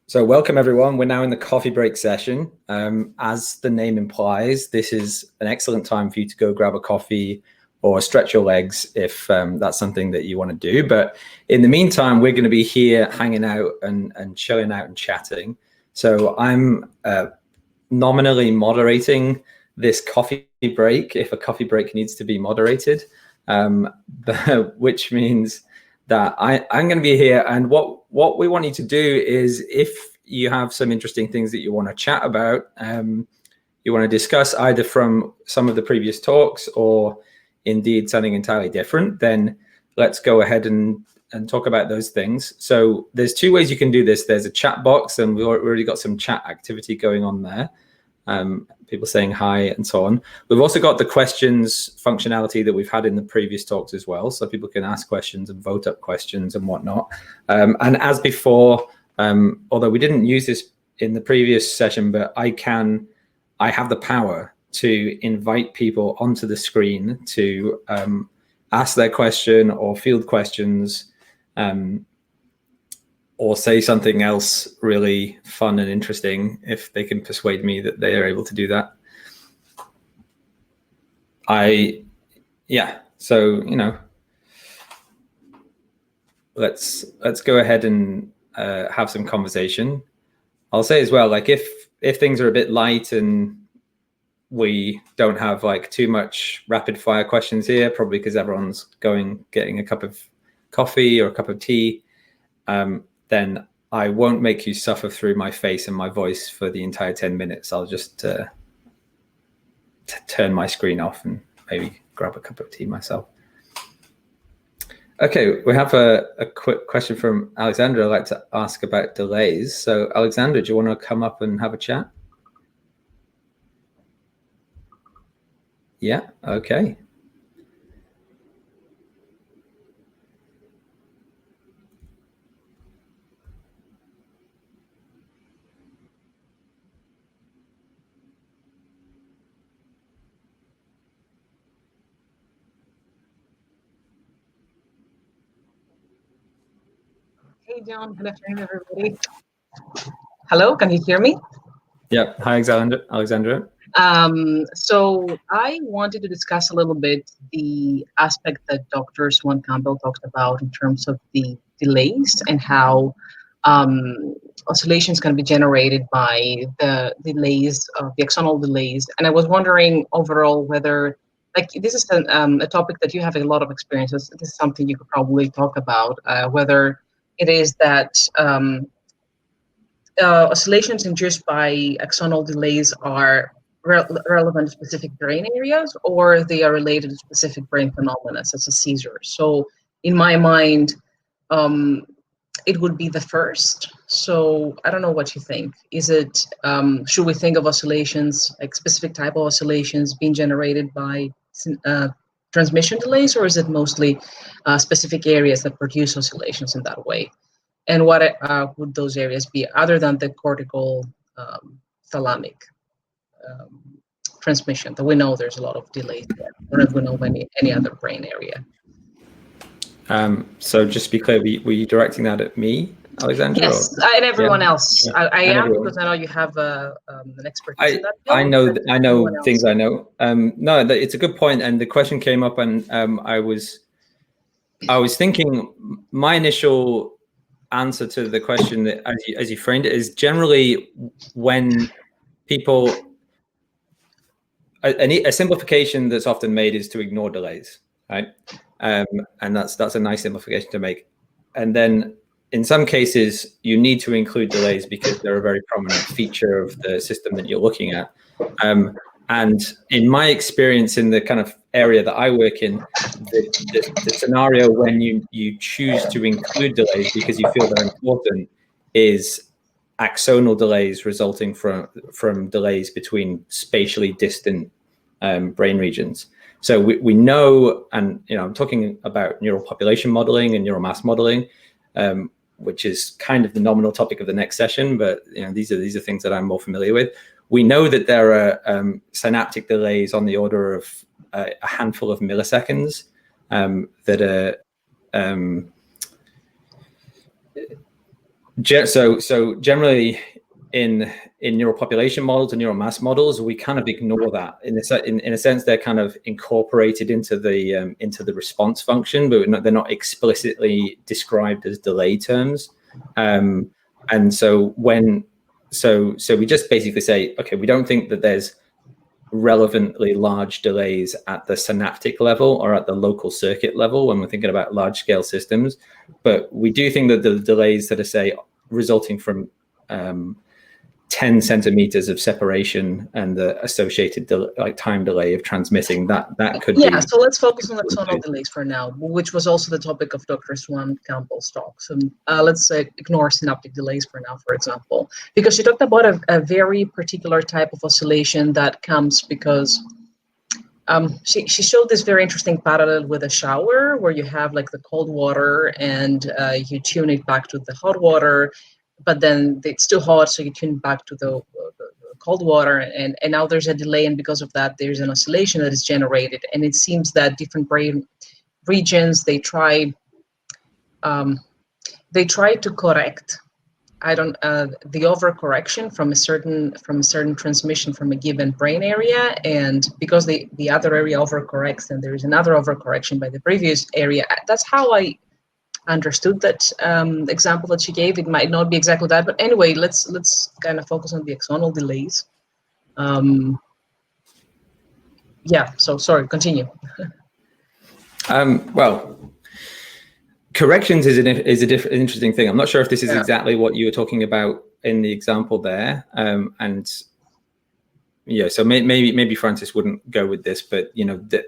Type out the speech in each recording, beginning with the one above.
So welcome everyone. We're now in the coffee break session. As the name implies, this is an excellent time for you to go grab a coffee or stretch your legs if that's something that you want to do. But in the meantime, we're going to be here hanging out and chilling out and chatting. So I'm nominally moderating this coffee break if a coffee break needs to be moderated, which means that I'm going to be here, and what we want you to do is, if you have some interesting things that you want to chat about, you want to discuss either from some of the previous talks or indeed something entirely different, then let's go ahead and talk about those things. So there's two ways you can do this. There's a chat box, and we've already got some chat activity going on there. People saying hi and so on. We've also got the questions functionality that we've had in the previous talks as well, so people can ask questions and vote up questions and whatnot. And as before, although we didn't use this in the previous session, but I have the power to invite people onto the screen to ask their question or field questions, or say something else really fun and interesting if they can persuade me that they are able to do that. So, let's go ahead and have some conversation. I'll say as well, like if things are a bit light and we don't have like too much rapid fire questions here, probably because everyone's getting a cup of coffee or a cup of tea, then I won't make you suffer through my face and my voice for the entire 10 minutes. I'll just turn my screen off and maybe grab a cup of tea myself. Okay, we have a quick question from Alexandra I'd like to ask about delays. So Alexandra, do you want to come up and have a chat? Yeah, okay. Hey, John. Good afternoon, everybody. Hello, can you hear me? Yeah. Hi, Alexandra. So I wanted to discuss a little bit the aspect that Dr. Swan Campbell talked about in terms of the delays and how oscillations can be generated by the delays of the axonal delays. And I was wondering overall whether, like, this is a topic that you have a lot of experience with. This is something you could probably talk about, whether it is that oscillations induced by axonal delays are relevant to specific brain areas, or they are related to specific brain phenomena such as seizures. So in my mind, it would be the first. So I don't know what you think. Is it, should we think of oscillations, like specific type of oscillations being generated by transmission delays, or is it mostly specific areas that produce oscillations in that way? And what would those areas be other than the cortical thalamic transmission? That we know there's a lot of delays there, or if we know any other brain area. So just to be clear, were you directing that at me, Alexandra? Yes, and everyone else. Yeah. I am, everyone. Because I know you have an expertise in that field. I know things I know. No, it's a good point, and the question came up, and I was thinking my initial answer to the question that, as you framed it, is generally when people a simplification that's often made is to ignore delays, right? And that's a nice simplification to make. And then in some cases you need to include delays because they're a very prominent feature of the system that you're looking at. And in my experience in the kind of area that I work in, the scenario when you choose to include delays because you feel they're important is axonal delays resulting from delays between spatially distant brain regions. So we know, and I'm talking about neural population modeling and neural mass modeling, which is kind of the nominal topic of the next session, but these are things that I'm more familiar with. We know that there are synaptic delays on the order of a handful of milliseconds So generally in neural population models and neural mass models, we kind of ignore that. In a sense, they're kind of incorporated into the response function, but they're not explicitly described as delay terms. And so we just basically say, okay, we don't think that there's relevantly large delays at the synaptic level or at the local circuit level when we're thinking about large scale systems, but we do think that the delays that are, say, resulting from 10 centimeters of separation and the associated time delay of transmitting, that could be. Yeah, so let's focus on axonal delays for now, which was also the topic of Dr. Swan Campbell's talk. So let's ignore synaptic delays for now, for example, because she talked about a very particular type of oscillation that comes because she showed this very interesting parallel with a shower where you have like the cold water and you tune it back to the hot water, but then it's too hot, so you tune back to the cold water, and now there's a delay, and because of that, there's an oscillation that is generated. And it seems that different brain regions, they try to correct the overcorrection from a certain transmission from a given brain area, and because the other area overcorrects and there is another overcorrection by the previous area. That's how I understood that example that she gave. It might not be exactly that, but anyway, let's kind of focus on the axonal delays. Yeah, so sorry, continue. Well, corrections is an interesting thing. I'm not sure if this is exactly what you were talking about in the example there, and yeah, so maybe Francis wouldn't go with this, but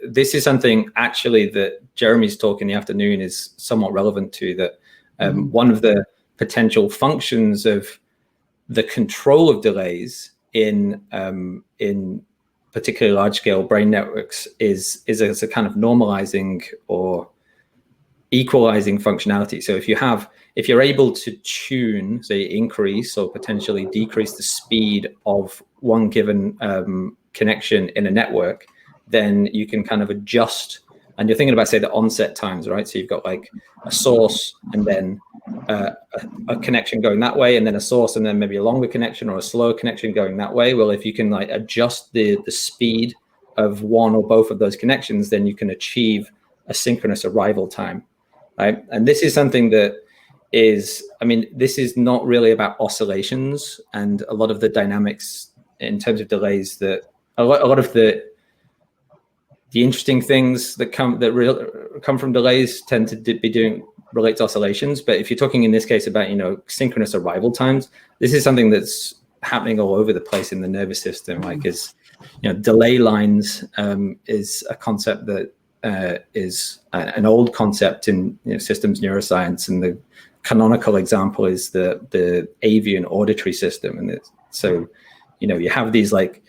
this is something actually that Jeremy's talk in the afternoon is somewhat relevant to. That one of the potential functions of the control of delays in particularly large scale brain networks is as a kind of normalizing or equalizing functionality. So if you're able to tune, say, increase or potentially decrease the speed of one given connection in a network, then you can kind of adjust. And you're thinking about, say, the onset times, right? So you've got like a source and then a connection going that way, and then a source and then maybe a longer connection or a slower connection going that way. Well, if you can like adjust the speed of one or both of those connections, then you can achieve a synchronous arrival time, right? And this is something that this is not really about oscillations, and a lot of the dynamics in terms of delays, that a lot of the interesting things that come from delays tend to relate to oscillations. But if you're talking in this case about synchronous arrival times, this is something that's happening all over the place in the nervous system. Like delay lines is a concept that is an old concept in systems neuroscience, and the canonical example is the avian auditory system. And so you have these like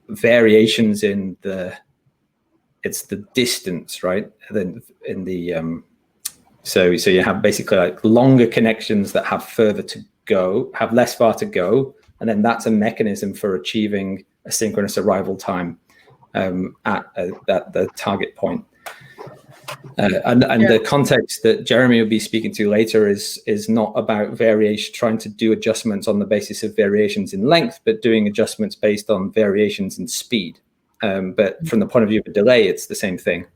variations in the distance, right? Then in the so you have basically like longer connections that have less far to go, and then that's a mechanism for achieving a synchronous arrival time at the target point. The context that Jeremy will be speaking to later is not about variation, trying to do adjustments on the basis of variations in length, but doing adjustments based on variations in speed. But from the point of view of a delay, it's the same thing.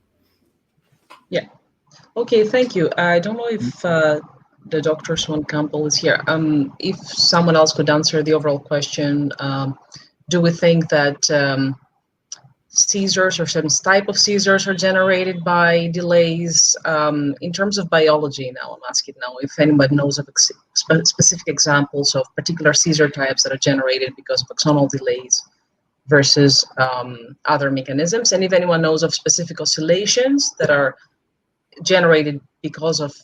Yeah. Okay, thank you. I don't know if the Dr. Swan Campbell is here. If someone else could answer the overall question, do we think that seizures or certain type of seizures are generated by delays? In terms of biology now, I'm asking now if anybody knows of specific examples of particular seizure types that are generated because of axonal delays versus other mechanisms, and if anyone knows of specific oscillations that are generated because of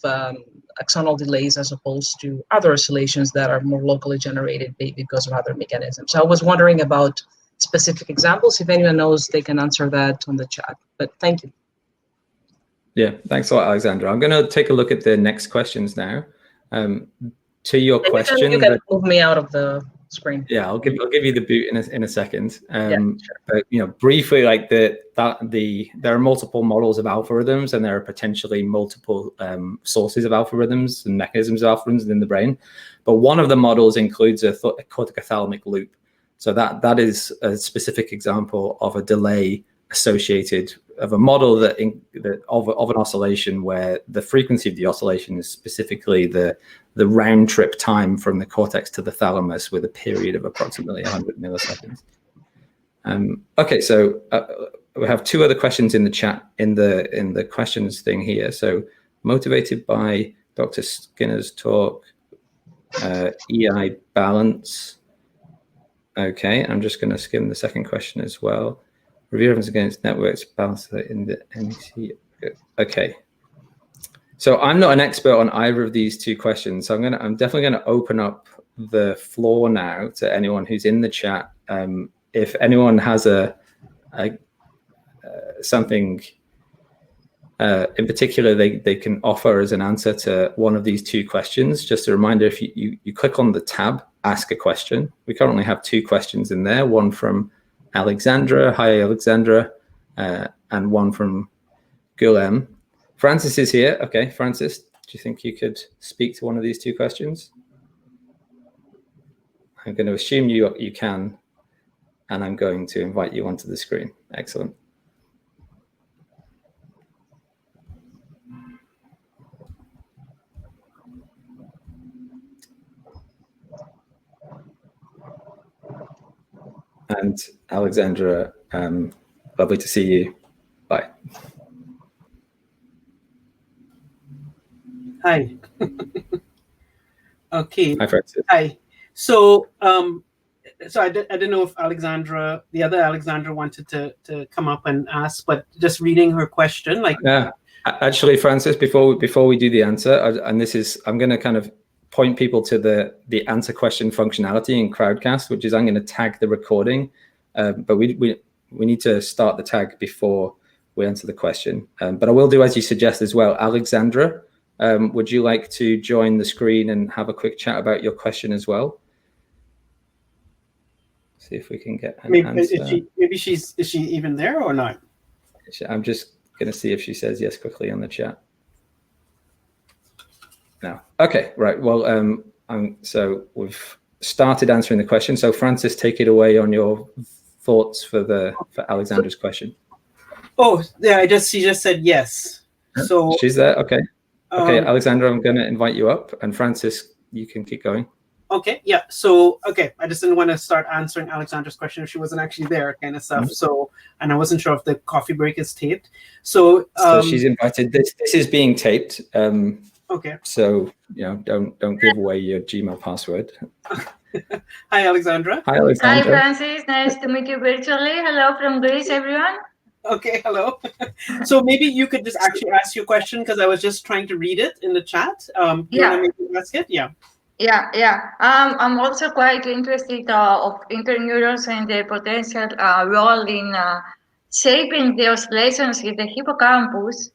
axonal delays as opposed to other oscillations that are more locally generated because of other mechanisms. So I was wondering about specific examples. If anyone knows, they can answer that on the chat, but thank you. Yeah, thanks a lot, Alexandra. I'm going to take a look at the next questions now. To your question, you can move me out of the screen. Yeah, I'll give you the boot in a second. Yeah, sure. But briefly, like there are multiple models of algorithms, and there are potentially multiple sources of algorithms and mechanisms of algorithms in the brain. But one of the models includes a corticothalamic loop. So that is a specific example of a delay associated of a model of an oscillation where the frequency of the oscillation is specifically the round trip time from the cortex to the thalamus with a period of approximately 100 milliseconds. Okay, so we have two other questions in the chat in the questions thing here. So motivated by Dr. Skinner's talk, EI balance. Okay, I'm just going to skim the second question as well. Review evidence against networks balance in the NEC. Okay. So I'm not an expert on either of these two questions. So I'm definitely going to open up the floor now to anyone who's in the chat. If anyone has something in particular they can offer as an answer to one of these two questions. Just a reminder, if you click on the tab, ask a question. We currently have two questions in there, one from Alexandra, hi Alexandra, and one from Gulem. Francis is here. Okay, Francis, do you think you could speak to one of these two questions? I'm going to assume you can, and I'm going to invite you onto the screen. Excellent. And Alexandra, lovely to see you. Bye. Hi. Okay. Hi, Francis. Hi. So, I didn't know if the other Alexandra, wanted to come up and ask, but just reading her question, like. Yeah. Actually, Francis, before we do the answer, I'm going to kind of point people to the answer question functionality in Crowdcast, which is I'm going to tag the recording, but we need to start the tag before we answer the question. But I will do as you suggest as well. Alexandra, would you like to join the screen and have a quick chat about your question as well? See if we can get an answer. Is she even there or not? I'm just going to see if she says yes quickly on the chat. No. Okay, right. Well, so we've started answering the question. So Francis, take it away on your thoughts for Alexandra's question. Oh, yeah, she just said yes. So she's there. Okay. Okay, Alexandra, I'm going to invite you up, and Francis, you can keep going. Okay, yeah. So, okay, I just didn't want to start answering Alexandra's question if she wasn't actually there, kind of stuff. Mm-hmm. So, and I wasn't sure if the coffee break is taped. So she's invited. This is being taped. Okay. So, don't give away your Gmail password. Hi, Alexandra. Hi, Alexandra. Hi, Francis. Nice to meet you virtually. Hello from Greece, everyone. Okay, hello. So maybe you could just actually ask your question, because I was just trying to read it in the chat. You want to maybe ask it? Yeah. Yeah. I'm also quite interested of interneurons and their potential role in shaping the oscillations in the hippocampus.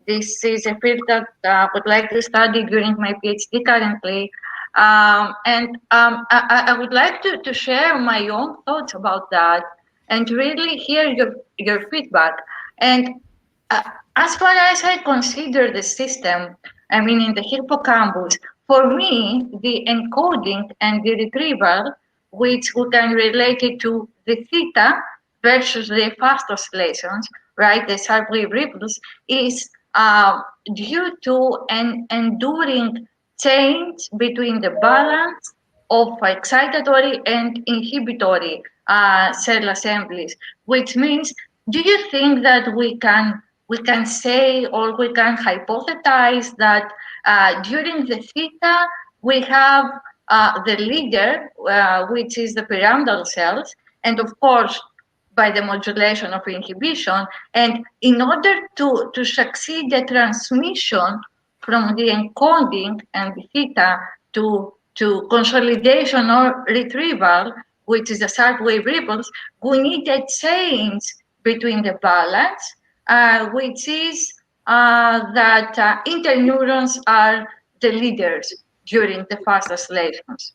This is a field that I would like to study during my PhD currently. I would like to share my own thoughts about that and really hear your feedback. And as far as I consider the system, in the hippocampus, for me, the encoding and the retrieval, which we can relate it to the theta versus the fast oscillations, right, the sharp wave ripples, is due to an enduring change between the balance of excitatory and inhibitory cell assemblies, which means, do you think that we can say, or we can hypothesize that during the theta we have the leader, which is the pyramidal cells, and of course by the modulation of inhibition, and in order to succeed the transmission from the encoding and the theta to consolidation or retrieval, which is the sharp wave ripples, we need a change between the balance, which is that interneurons are the leaders during the fast oscillations.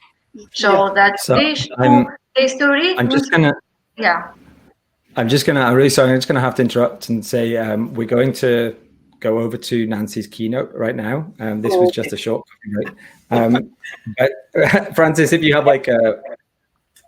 So that So these I'm algorithms, yeah. I'm really sorry. I'm just gonna have to interrupt and say we're going to go over to Nancy's keynote right now. This was just a short break. But Francis, if you have like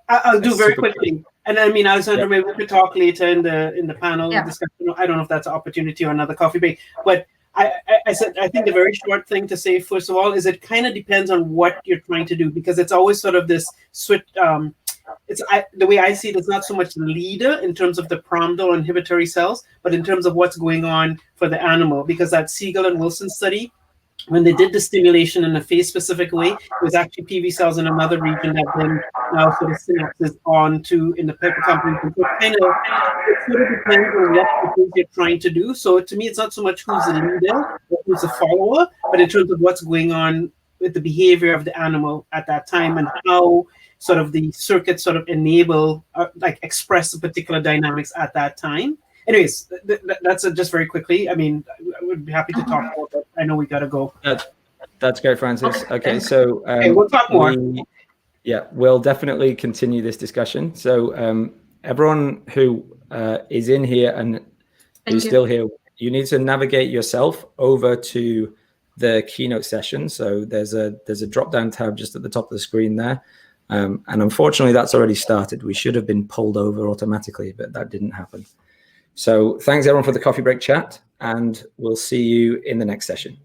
I'll do very quickly. And I mean, Alexandra, maybe we could talk later in the panel discussion. I don't know if that's an opportunity or another coffee break, but I said, I think the very short thing to say, first of all, is it kind of depends on what you're trying to do, because it's always sort of this switch. The way I see it, it's not so much the leader in terms of the pyramidal inhibitory cells, but in terms of what's going on for the animal, because that Siegel and Wilson study, when they did the stimulation in a phase-specific way, it was actually PV cells in another region that then now sort of synapses onto in the hippocampus. So it sort of depends on what it is you're trying to do. So to me, it's not so much who's the leader or who's the follower, but in terms of what's going on with the behavior of the animal at that time and how sort of the circuits sort of enable, like express the particular dynamics at that time. Anyways, that's just very quickly. I mean, I would be happy to talk more, but I know we got to go. That's great, Francis. Okay, so we'll talk more. We'll definitely continue this discussion. So everyone who is in here and who's still here, you need to navigate yourself over to the keynote session. So there's a drop-down tab just at the top of the screen there. And unfortunately, that's already started. We should have been pulled over automatically, but that didn't happen. So thanks everyone for the coffee break chat, and we'll see you in the next session.